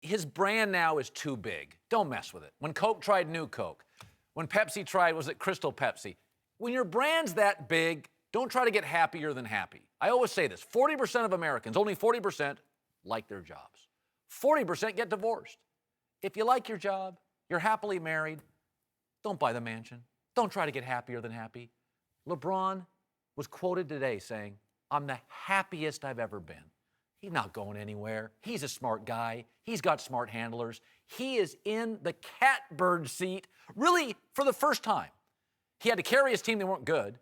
his brand now is too big. Don't mess with it. When Coke tried New Coke, when Pepsi tried, was it Crystal Pepsi? When your brand's that big, don't try to get happier than happy. I always say this, 40% of Americans, only 40% like their jobs. 40% get divorced. If you like your job, you're happily married, don't buy the mansion. Don't try to get happier than happy. LeBron was quoted today saying, I'm the happiest I've ever been. He's not going anywhere. He's a smart guy. He's got smart handlers. He is in the catbird seat, really, for the first time. He had to carry his team. They weren't good.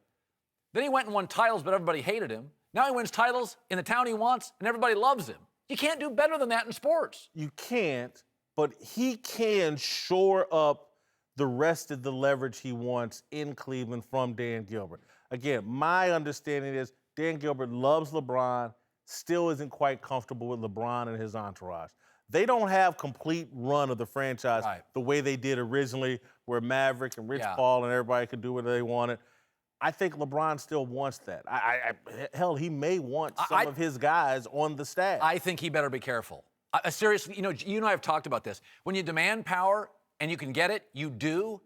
Then he went and won titles, but everybody hated him. Now he wins titles in the town he wants, and everybody loves him. You can't do better than that in sports. You can't, but he can shore up the rest of the leverage he wants in Cleveland from Dan Gilbert. Again, my understanding is Dan Gilbert loves LeBron, still isn't quite comfortable with LeBron and his entourage. They don't have complete run of the franchise the way they did originally, where Maverick and Rich Paul and everybody could do whatever they wanted. I think LeBron still wants that. Hell, he may want some of his guys on the staff. I think he better be careful. Seriously, you and I have talked about this. When you demand power and you can get it, you do.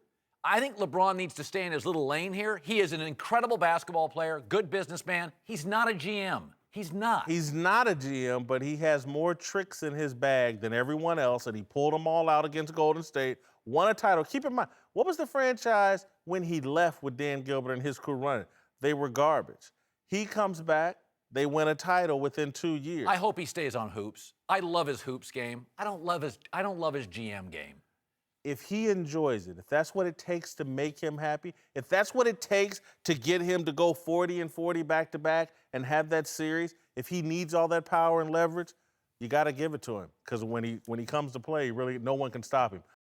I think LeBron needs to stay in his little lane here. He is an incredible basketball player, good businessman. He's not a GM. He's not. He's not a GM, but he has more tricks in his bag than everyone else, and he pulled them all out against Golden State, won a title. Keep in mind, what was the franchise when he left with Dan Gilbert and his crew running? They were garbage. He comes back, they win a title within 2 years. I hope he stays on hoops. I love his hoops game. I don't love his GM game. If he enjoys it, if that's what it takes to make him happy, if that's what it takes to get him to go 40 and 40 back-to-back and have that series, if he needs all that power and leverage, you got to give it to him. Because when he comes to play, really, no one can stop him.